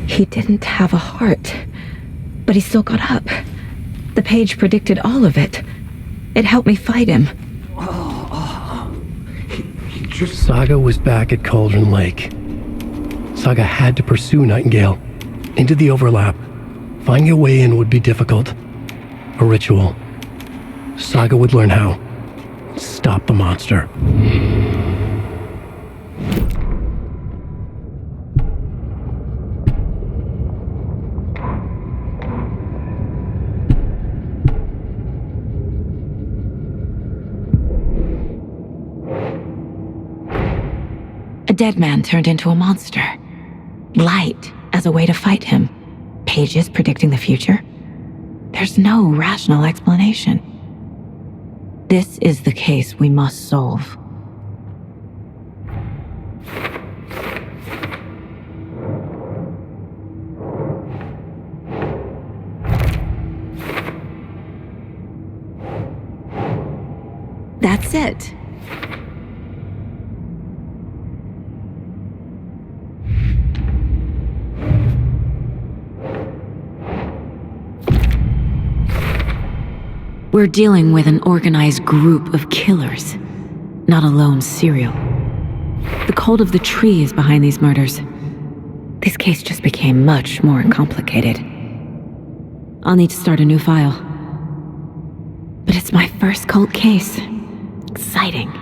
He didn't have a heart, but he still got up. The page predicted all of it. It helped me fight him. Saga was back at Cauldron Lake. Saga had to pursue Nightingale into the overlap. Finding a way in would be difficult. A ritual. Saga would learn how. Stop the monster. A dead man turned into a monster. Light as a way to fight him. Pages predicting the future. There's no rational explanation. This is the case we must solve. That's it. We're dealing with an organized group of killers, not a lone serial. The cult of the tree is behind these murders. This case just became much more complicated. I'll need to start a new file. But it's my first cult case. Exciting.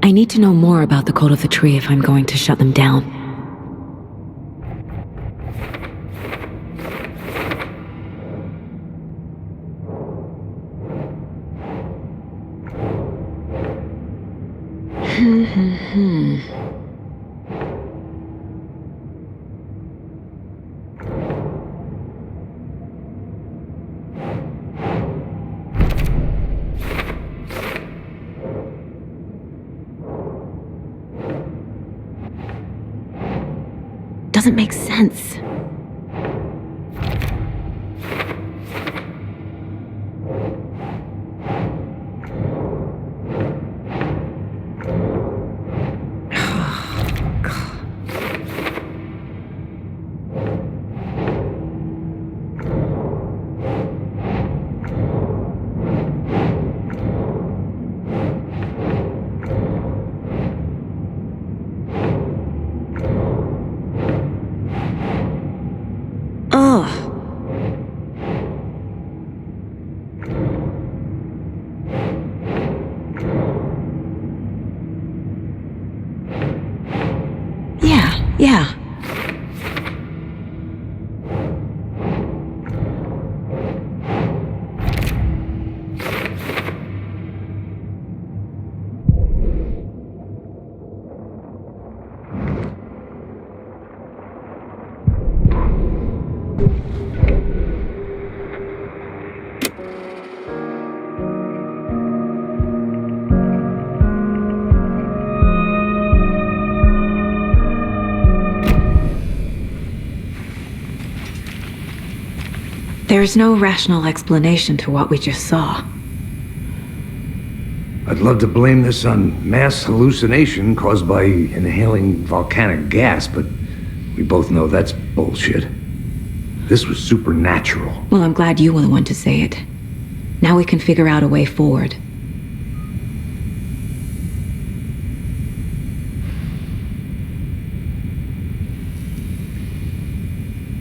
I need to know more about the cult of the tree if I'm going to shut them down. Doesn't make sense. Yeah. There's no rational explanation to what we just saw. I'd love to blame this on mass hallucination caused by inhaling volcanic gas, but we both know that's bullshit. This was supernatural. Well, I'm glad you were the one to say it. Now we can figure out a way forward.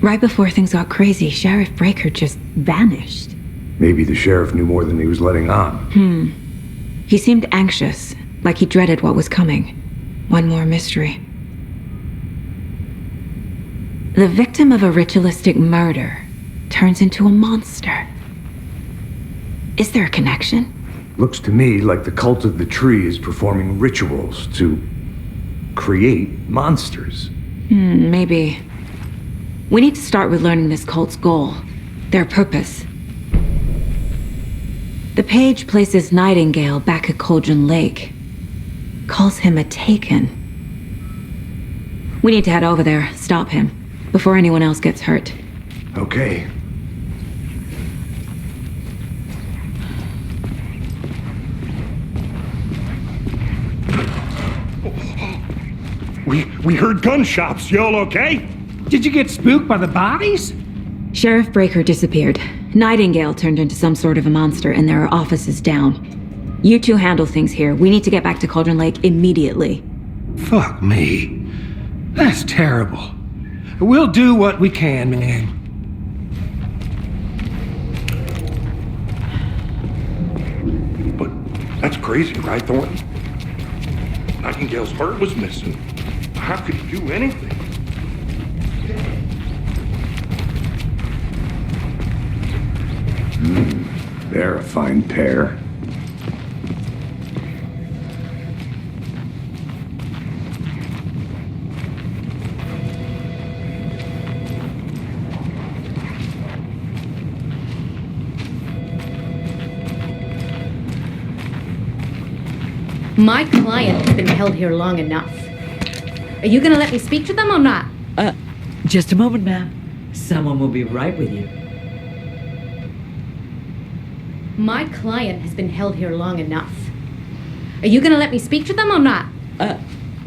Right before things got crazy, Sheriff Breaker just vanished. Maybe the sheriff knew more than he was letting on. He seemed anxious, like he dreaded what was coming. One more mystery. The victim of a ritualistic murder turns into a monster. Is there a connection? Looks to me like the cult of the tree is performing rituals to create monsters. Maybe. We need to start with learning this cult's goal, their purpose. The page places Nightingale back at Cauldron Lake. Calls him a Taken. We need to head over there, stop him, before anyone else gets hurt. Okay. We heard gunshots. Y'all okay? Did you get spooked by the bodies? Sheriff Breaker disappeared. Nightingale turned into some sort of a monster, and there are offices down. You two handle things here. We need to get back to Cauldron Lake immediately. Fuck me. That's terrible. We'll do what we can, man. But that's crazy, right, Thornton? Nightingale's heart was missing. How could he do anything? They're a fine pair. My client has been held here long enough. Are you gonna let me speak to them or not? Just a moment, ma'am. Someone will be right with you. My client has been held here long enough. Are you gonna let me speak to them or not?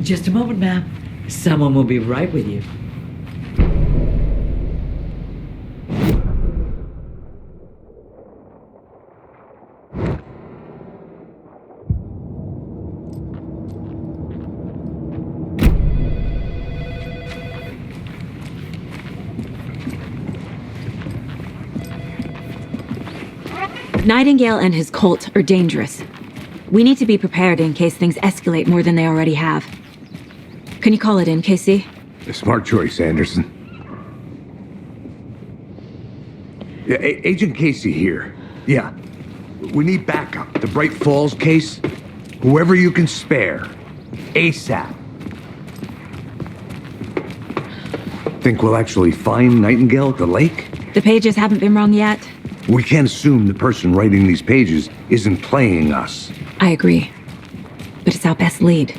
Just a moment, ma'am. Someone will be right with you. Nightingale and his cult are dangerous. We need to be prepared in case things escalate more than they already have. Can you call it in, Casey? A smart choice, Anderson. Yeah, Agent Casey here. Yeah. We need backup. The Bright Falls case. Whoever you can spare. ASAP. Think we'll actually find Nightingale at the lake? The pages haven't been wrong yet. We can't assume the person writing these pages isn't playing us. I agree. But it's our best lead.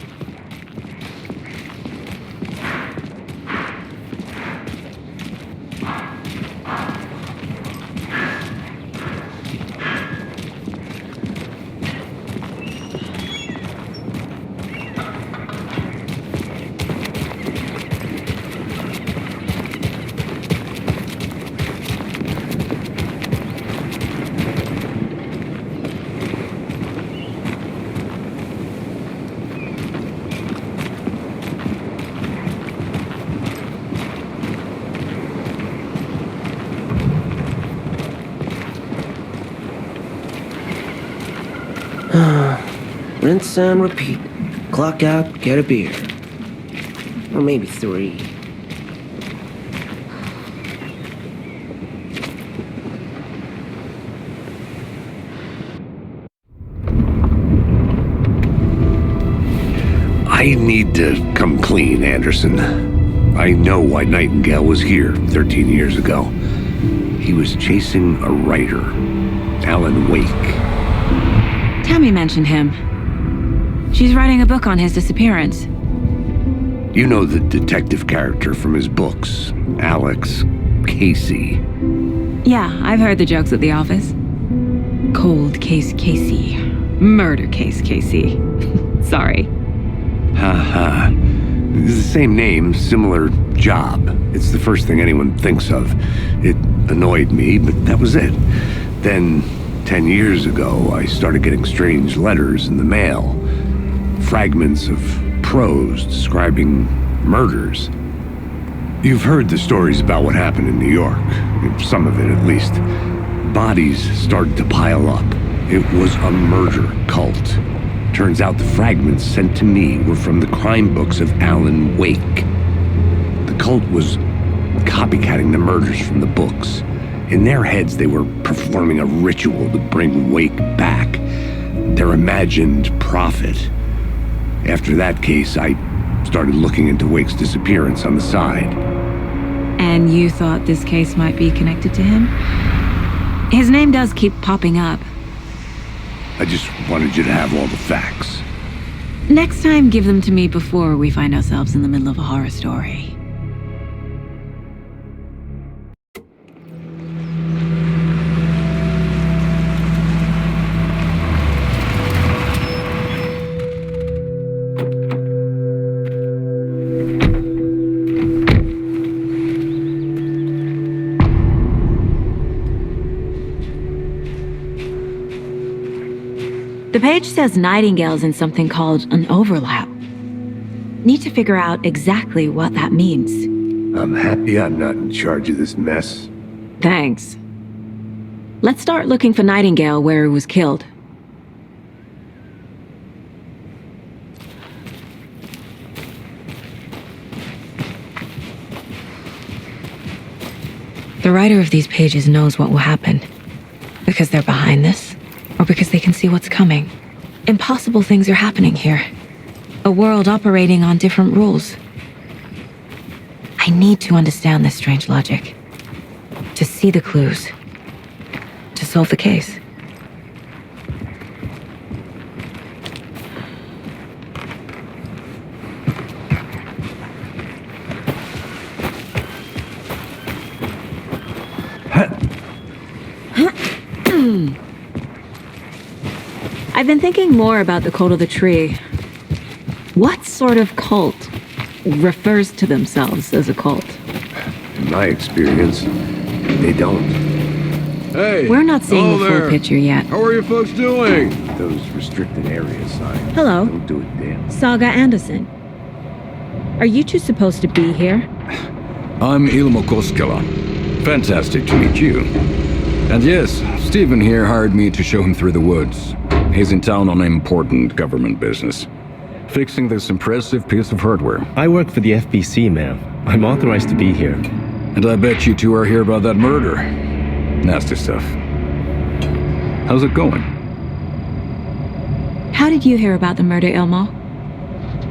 Rinse and repeat. Clock out, get a beer. Or maybe 3. I need to come clean, Anderson. I know why Nightingale was here 13 years ago. He was chasing a writer, Alan Wake. Tammy mentioned him. She's writing a book on his disappearance. You know the detective character from his books, Alex Casey. Yeah, I've heard the jokes at the office. Cold case Casey. Murder case Casey. Sorry. Ha. It's the same name, similar job. It's the first thing anyone thinks of. It annoyed me, but that was it. Then, 10 years ago, I started getting strange letters in the mail. Fragments of prose describing murders. You've heard the stories about what happened in New York. Some of it, at least. Bodies started to pile up. It was a murder cult. Turns out the fragments sent to me were from the crime books of Alan Wake. The cult was copycatting the murders from the books. In their heads, they were performing a ritual to bring Wake back. Their imagined prophet. After that case, I started looking into Wake's disappearance on the side. And you thought this case might be connected to him? His name does keep popping up. I just wanted you to have all the facts. Next time, give them to me before we find ourselves in the middle of a horror story. The page says Nightingale's in something called an overlap. Need to figure out exactly what that means. I'm happy I'm not in charge of this mess. Thanks. Let's start looking for Nightingale where he was killed. The writer of these pages knows what will happen. Because they're behind this, or because they can see what's coming. Impossible things are happening here. A world operating on different rules. I need to understand this strange logic. To see the clues. To solve the case. I've been thinking more about the cult of the tree. What sort of cult refers to themselves as a cult? In my experience, they don't. Hey! We're not seeing the full there. picture yet. How are you folks doing? Those restricted area signs. Hello. Don't do it, Dan. Saga Anderson. Are you two supposed to be here? I'm Ilmo Koskela. Fantastic to meet you. And yes, Stephen here hired me to show him through the woods. He's in town on important government business. Fixing this impressive piece of hardware. I work for the FBC, ma'am. I'm authorized to be here. And I bet you two are here about that murder. Nasty stuff. How's it going? How did you hear about the murder, Ilmo?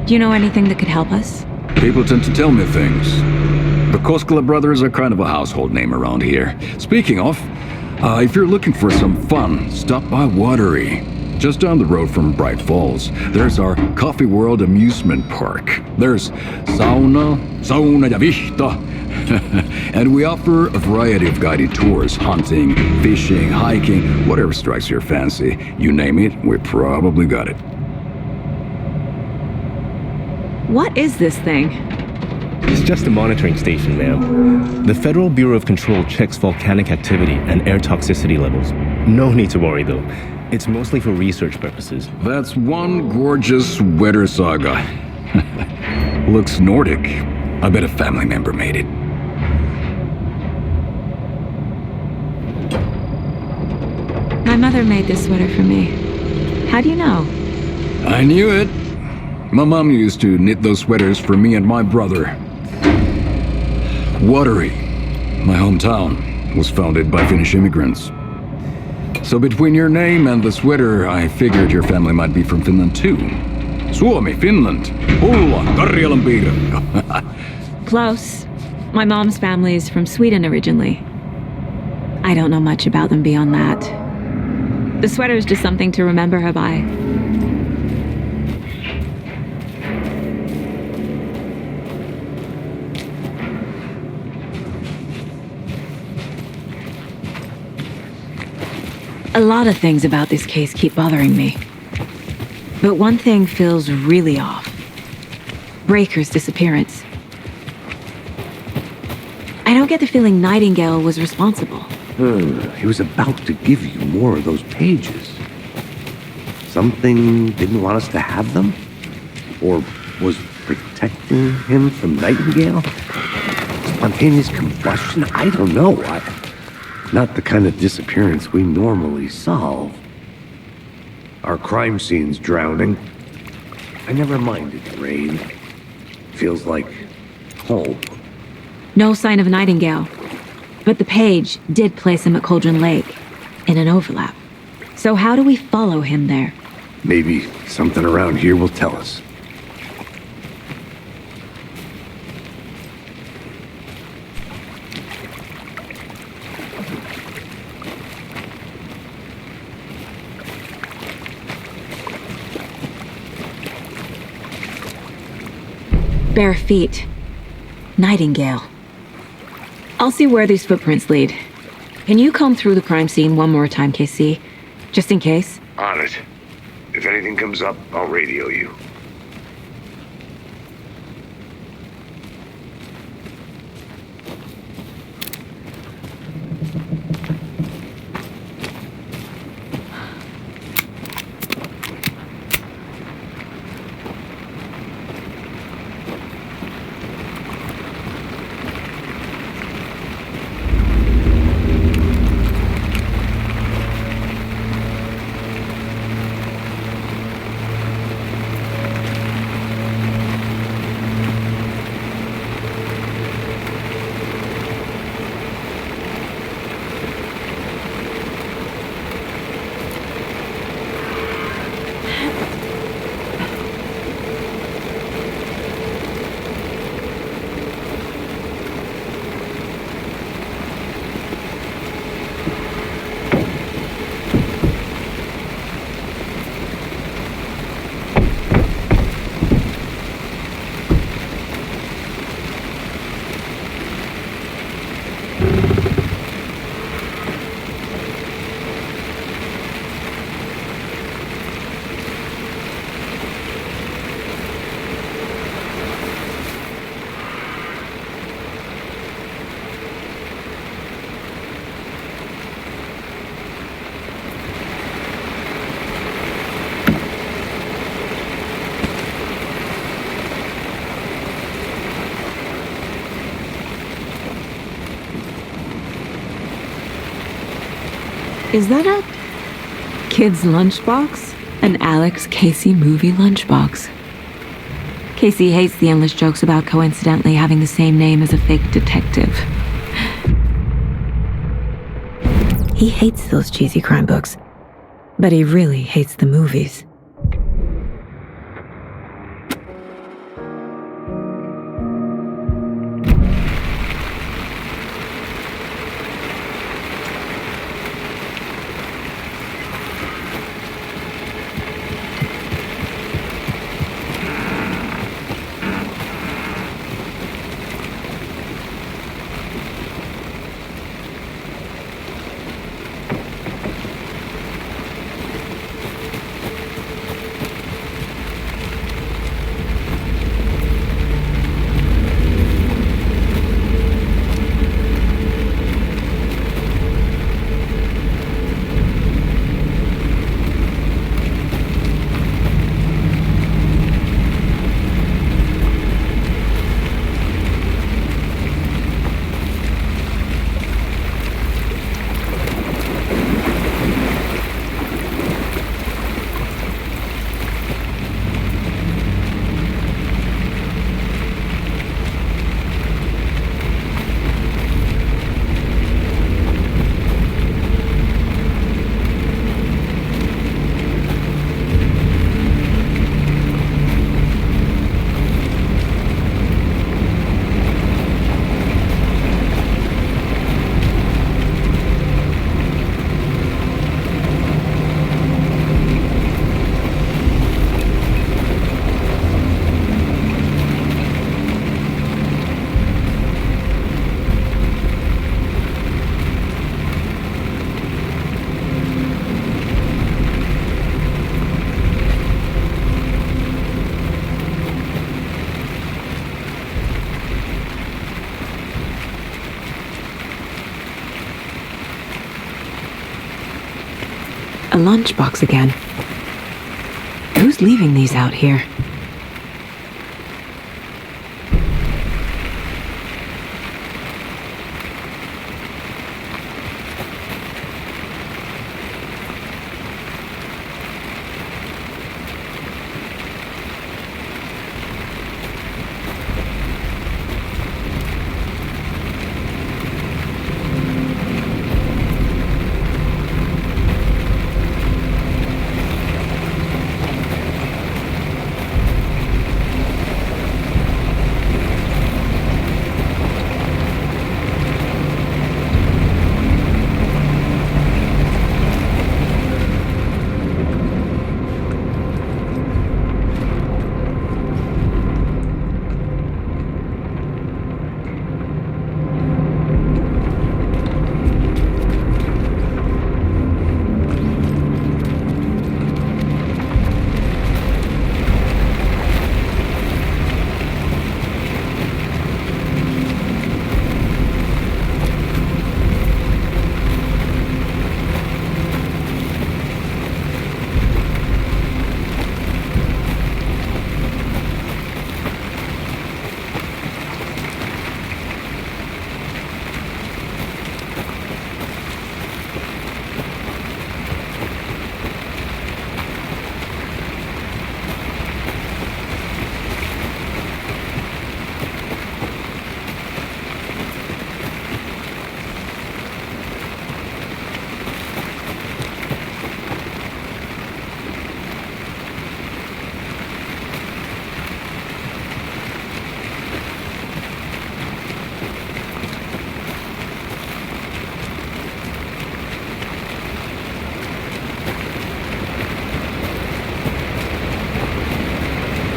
Do you know anything that could help us? People tend to tell me things. The Koskela brothers are kind of a household name around here. Speaking of, if you're looking for some fun, stop by Watery. Just down the road from Bright Falls, there's our Coffee World amusement park. There's sauna ja vihta. And we offer a variety of guided tours, hunting, fishing, hiking, whatever strikes your fancy. You name it, we probably got it. What is this thing? It's just a monitoring station, ma'am. The Federal Bureau of Control checks volcanic activity and air toxicity levels. No need to worry, though. It's mostly for research purposes. That's one gorgeous sweater, Saga. Looks Nordic. I bet a family member made it. My mother made this sweater for me. How do you know? I knew it. My mom used to knit those sweaters for me and my brother. Watery, my hometown, was founded by Finnish immigrants. So between your name and the sweater, I figured your family might be from Finland too. Suomi, Finland. Ulla, Karjalanpiiri. Close. My mom's family is from Sweden originally. I don't know much about them beyond that. The sweater is just something to remember her by. A lot of things about this case keep bothering me. But one thing feels really off. Breaker's disappearance. I don't get the feeling Nightingale was responsible. He was about to give you more of those pages. Something didn't want us to have them? Or was protecting him from Nightingale? Spontaneous combustion? I don't know. Not the kind of disappearance we normally solve. Our crime scene's drowning. I never minded the rain. Feels like home. No sign of Nightingale. But the page did place him at Cauldron Lake, in an overlap. So how do we follow him there? Maybe something around here will tell us. Bare feet. Nightingale. I'll see where these footprints lead. Can you comb through the crime scene one more time, KC? Just in case? On it. If anything comes up, I'll radio you. Is that a kid's lunchbox? An Alex Casey movie lunchbox. Casey hates the endless jokes about coincidentally having the same name as a fake detective. He hates those cheesy crime books, but he really hates the movies. A lunchbox again. Who's leaving these out here?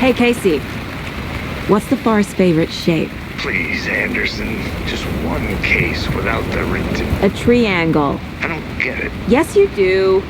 Hey, Casey. What's the far's favorite shape? Please, Anderson. Just one case without the written... A triangle. I don't get it. Yes, you do.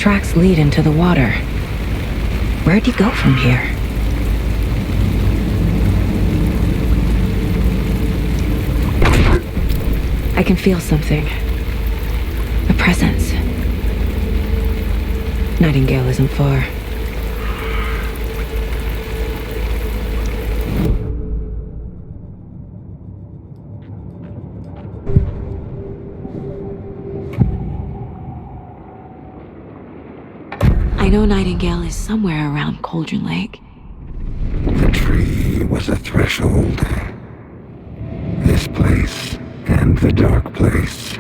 tracks lead into the water. Where'd he go from here? I can feel something. A presence. Nightingale isn't far. I know Nightingale is somewhere around Cauldron Lake. The tree was a threshold. This place and the dark place.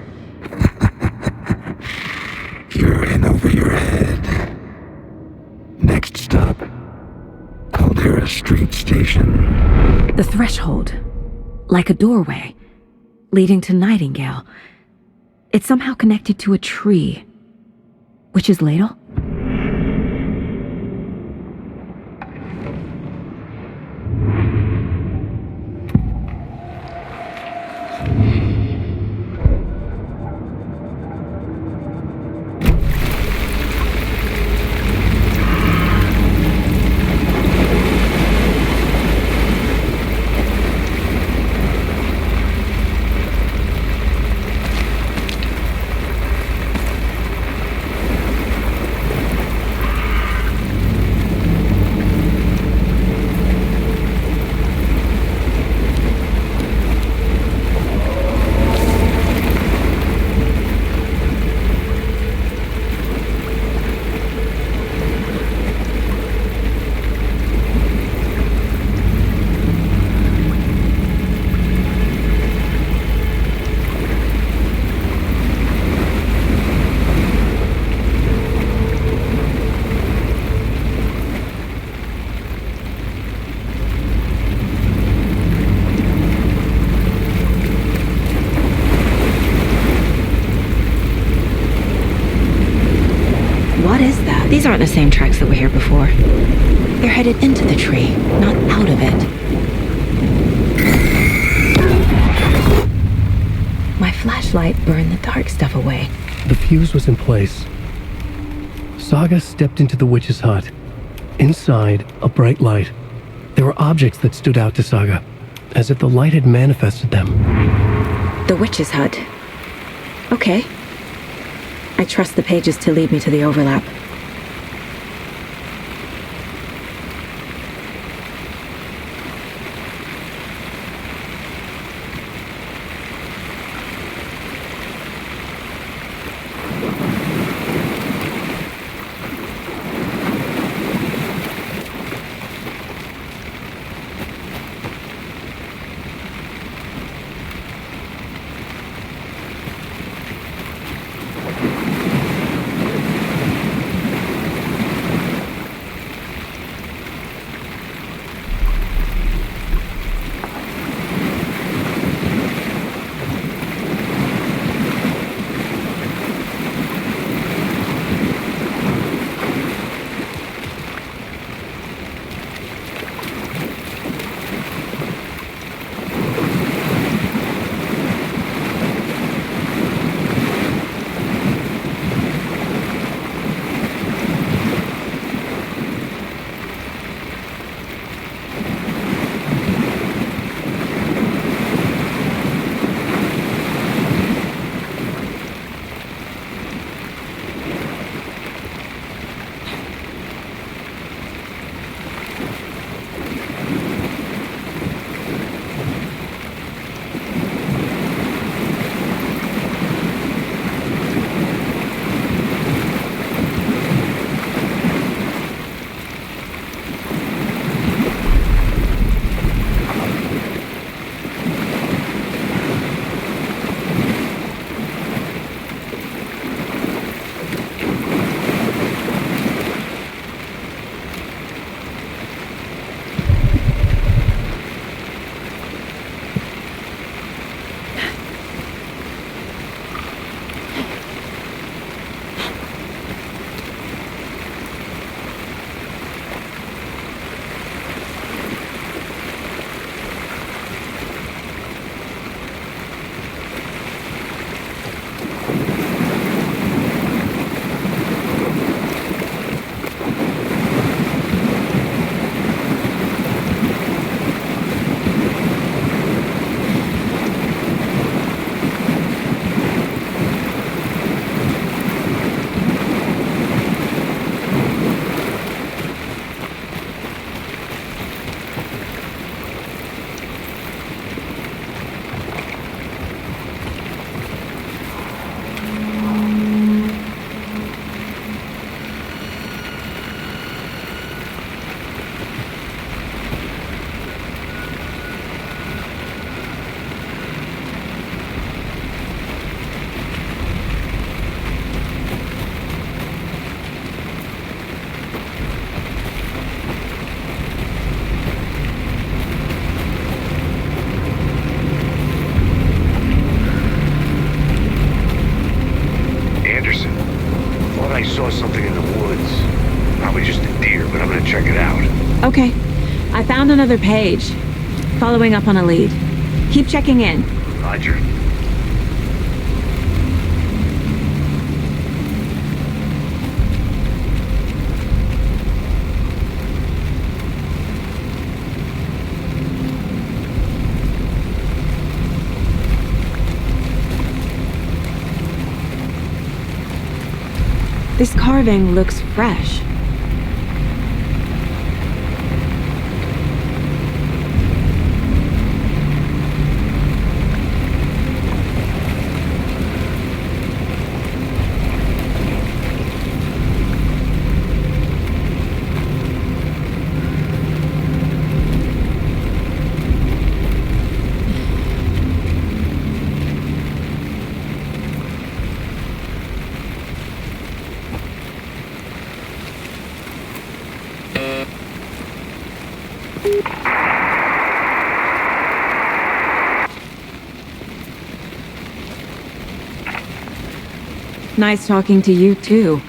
You're in over your head. Next stop, Caldera Street Station. The threshold. Like a doorway. Leading to Nightingale. It's somehow connected to a tree. Witch's Ladle? What is that? These aren't the same tracks that were here before. They're headed into the tree, not out of it. My flashlight burned the dark stuff away. The fuse was in place. Saga stepped into the witch's hut. Inside, a bright light. There were objects that stood out to Saga, as if the light had manifested them. The witch's hut. Okay. I trust the pages to lead me to the overlap. Okay. I found another page. Following up on a lead. Keep checking in. Roger. This carving looks fresh. Nice talking to you, too.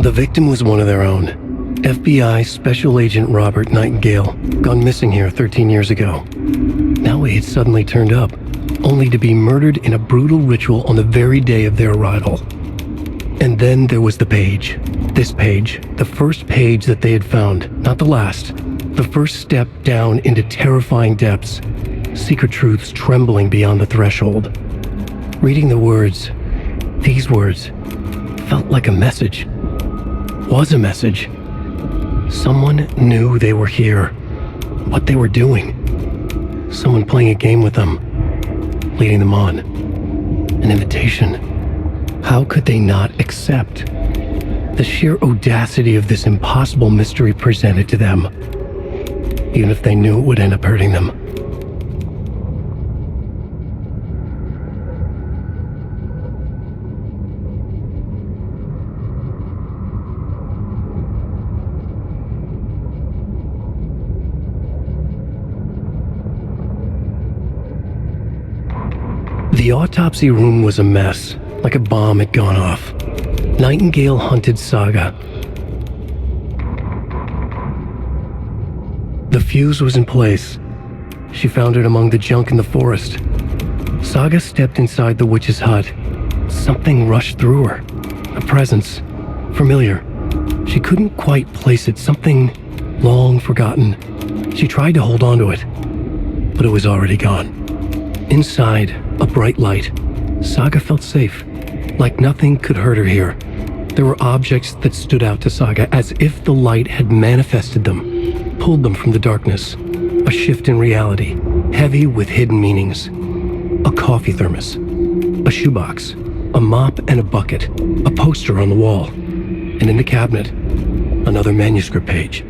The victim was one of their own. FBI Special Agent Robert Nightingale, gone missing here 13 years ago. Now he had suddenly turned up, only to be murdered in a brutal ritual on the very day of their arrival. And then there was the page. This page, the first page that they had found, not the last. The first step down into terrifying depths. Secret truths trembling beyond the threshold. Reading the words, these words, felt like a message. Was a message. Someone knew they were here. What they were doing. Someone playing a game with them. Leading them on. An invitation. How could they not accept? The sheer audacity of this impossible mystery presented to them. Even if they knew it would end up hurting them. The autopsy room was a mess, like a bomb had gone off. Nightingale hunted Saga. The fuse was in place. She found it among the junk in the forest. Saga stepped inside the witch's hut. Something rushed through her. A presence. Familiar. She couldn't quite place it. Something long forgotten. She tried to hold on to it, but it was already gone. Inside, a bright light. Saga felt safe, like nothing could hurt her here. There were objects that stood out to Saga as if the light had manifested them, pulled them from the darkness. A shift in reality, heavy with hidden meanings. A coffee thermos, a shoebox, a mop and a bucket, a poster on the wall, and in the cabinet, another manuscript page.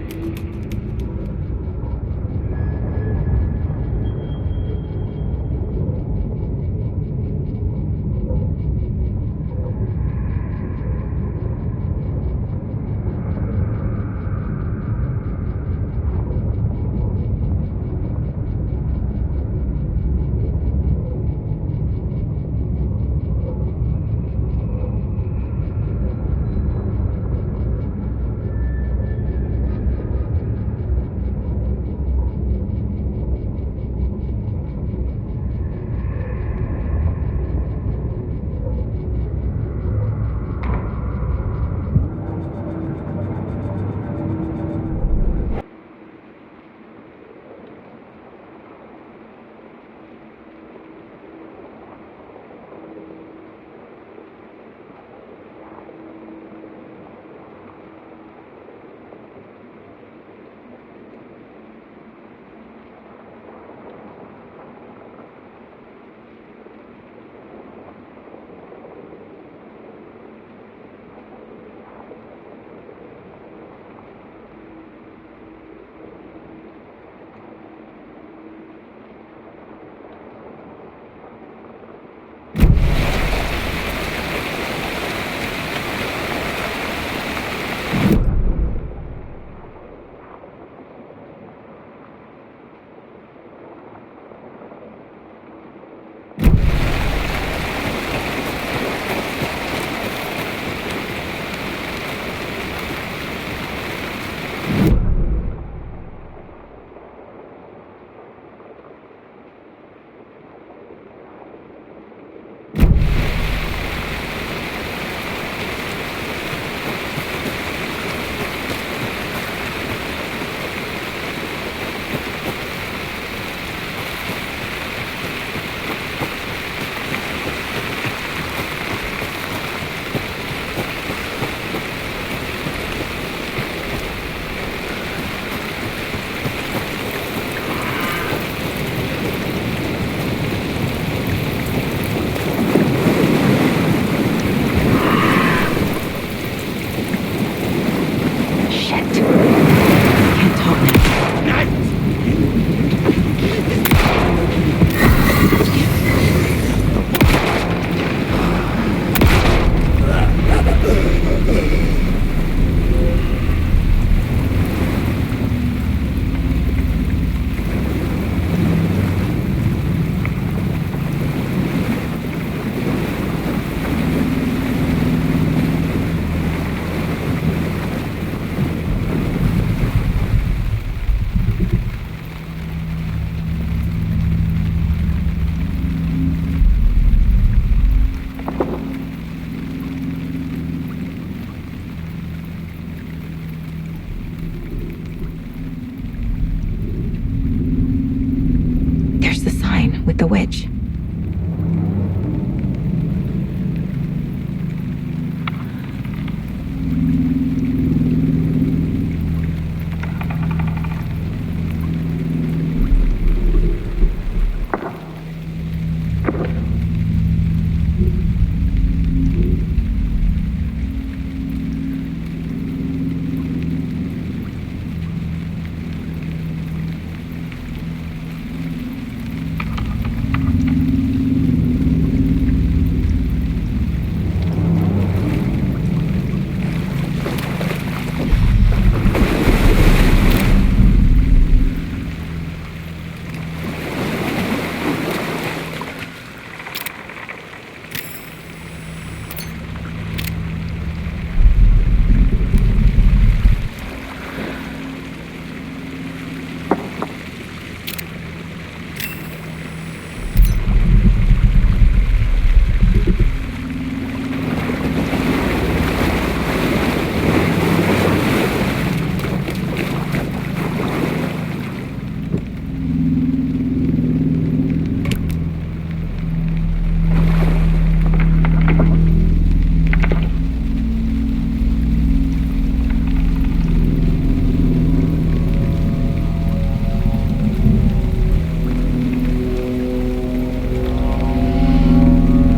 with the witch.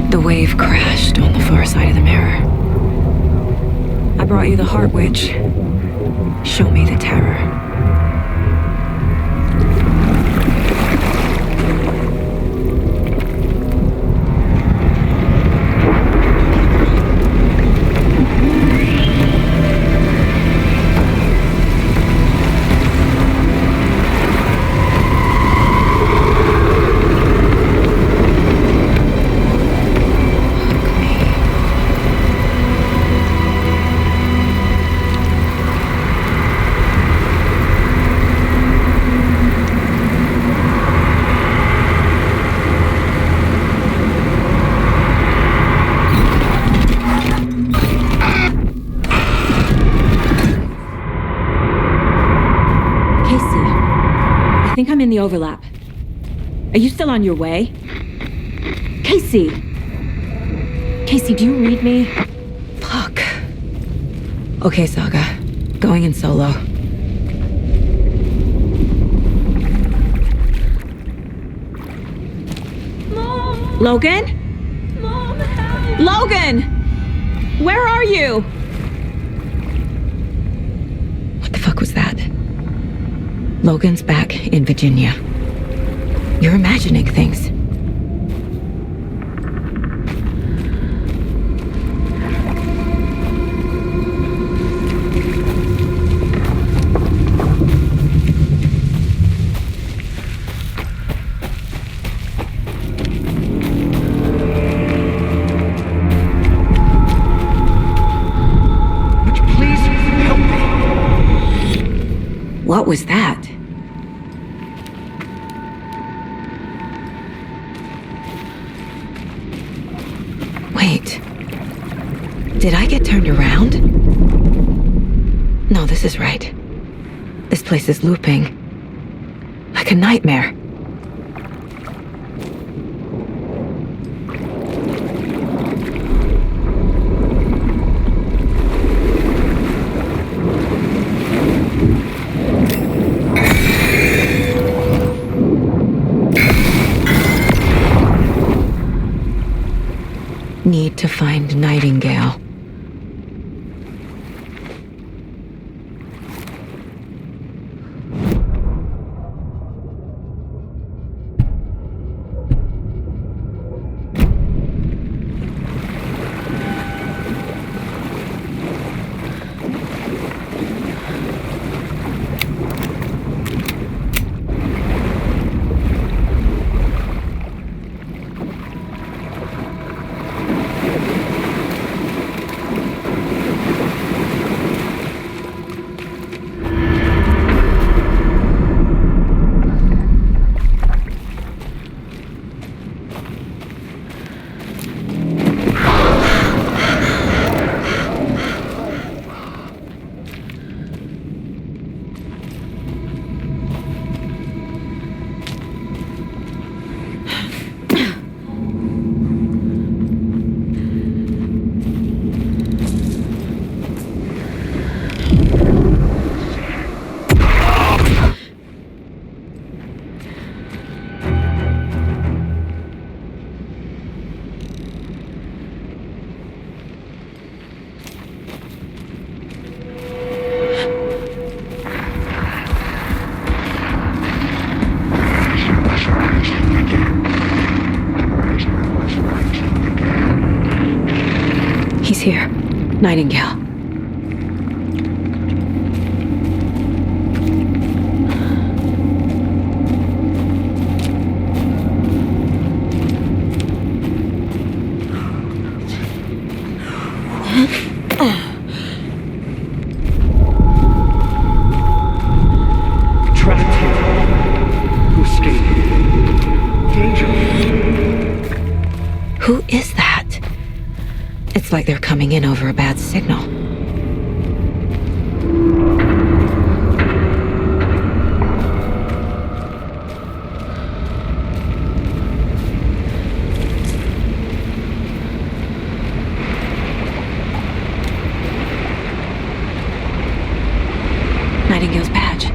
The wave crashed on the far side of the mirror. I brought you the Heart Witch. Show me the terror. I think I'm in the overlap. Are you still on your way? Casey! Casey, do you read me? Fuck. Okay, Saga. Going in solo. Mom! Logan? Mom, help! Logan! Where are you? What the fuck was that? Logan's back in Virginia. You're imagining things. Please help me. What was that? Wait. Did I get turned around? No, this is right. This place is looping. Like a nightmare. Need to find Nightingale. here. Nightingale. Trapped here. Who escaped? Danger. Who is that? It's like they're coming in over a bad signal. Nightingale's badge.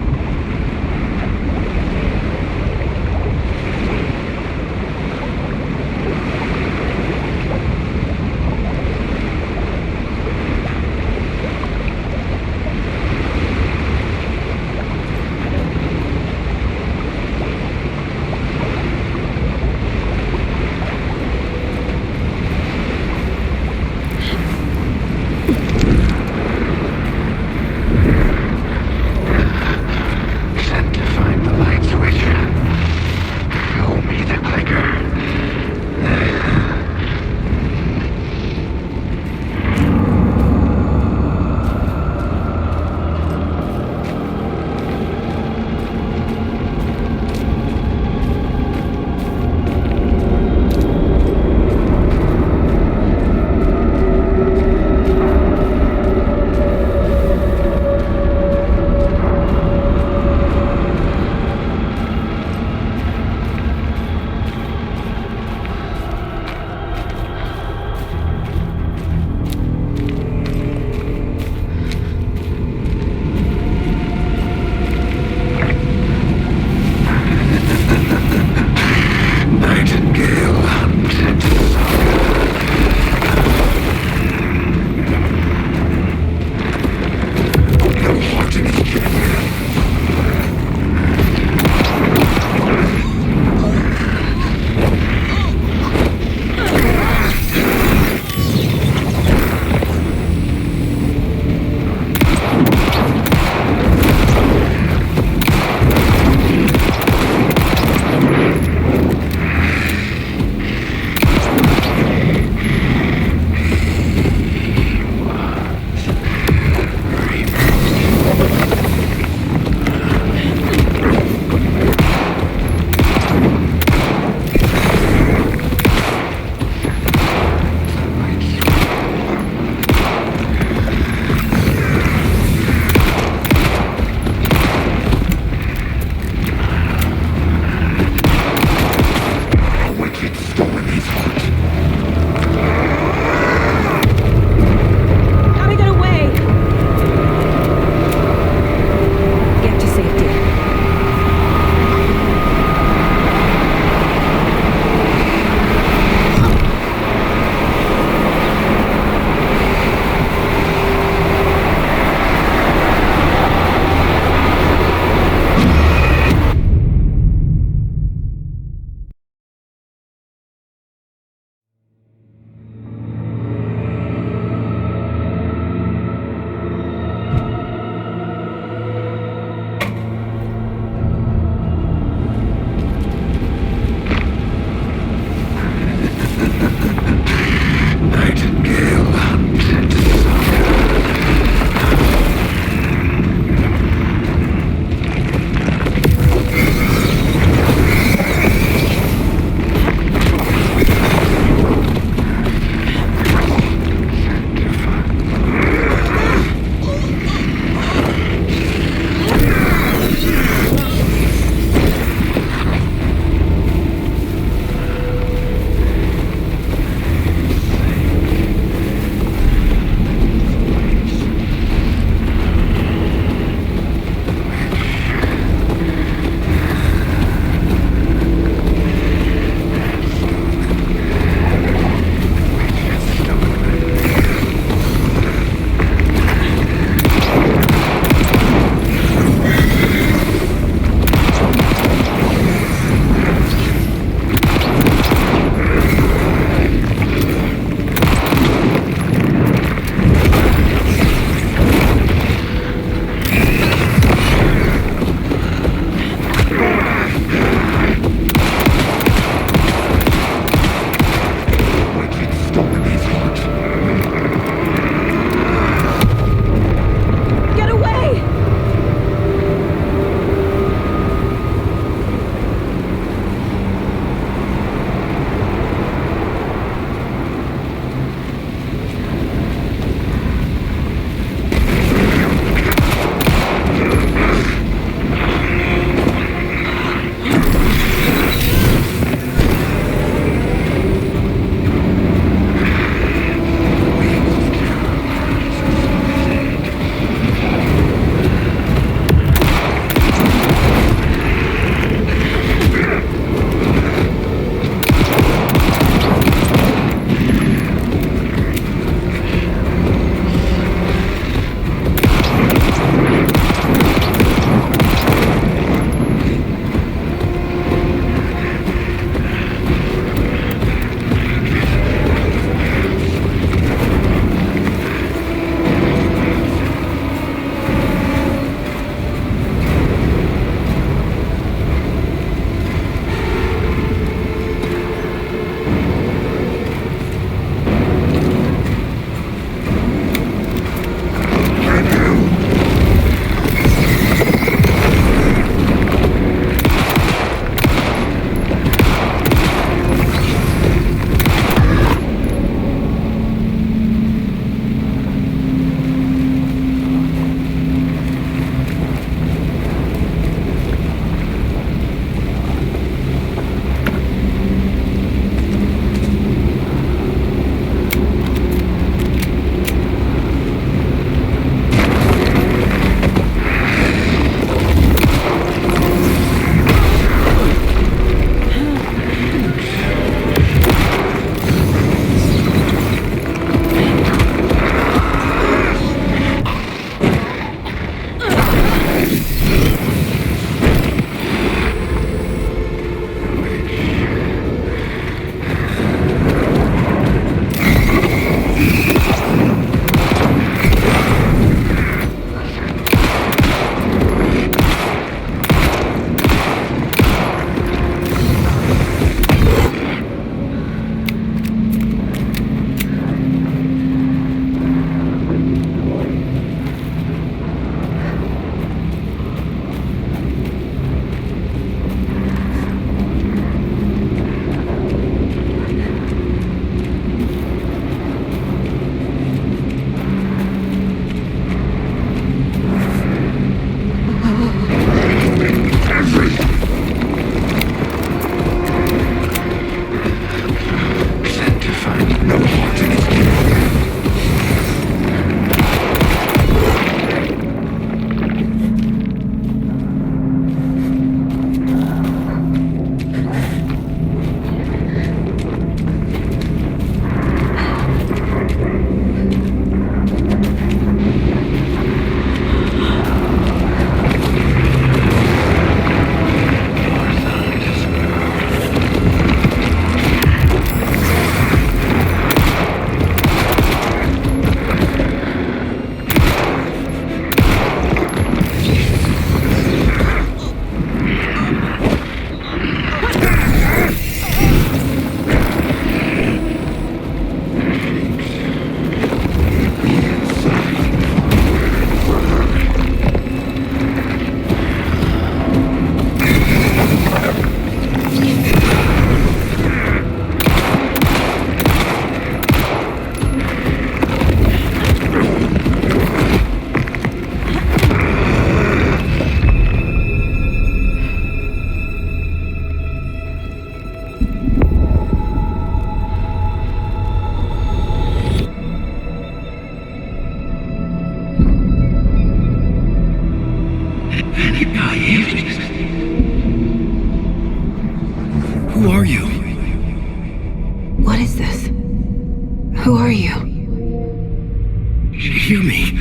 hear me?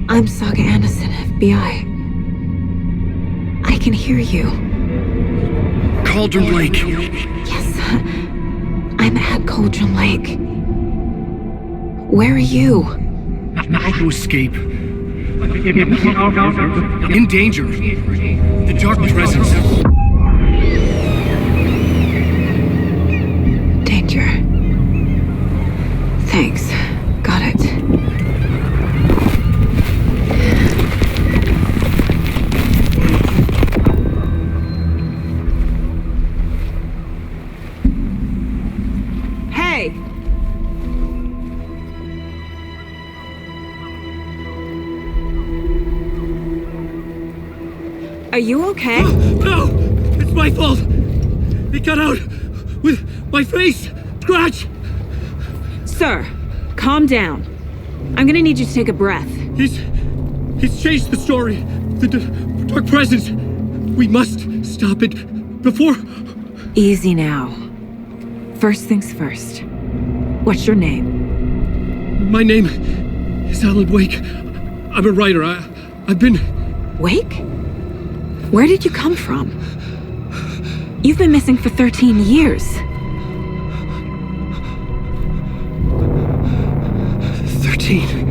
I'm Saga Anderson, FBI. I can hear you. Cauldron Lake. Yes, I'm at Cauldron Lake. Where are you? How to escape. In danger. The dark presence. Danger. Thanks. Got it. Hey! Are you okay? No! It's my fault! It got out with my face! Scratch! Sir, calm down. I'm gonna need you to take a breath. He's changed the story. The dark presence. We must stop it before... Easy now. First things first. What's your name? My name is Alan Wake. I'm a writer. I've been... Wake? Where did you come from? You've been missing for 13 years. 13.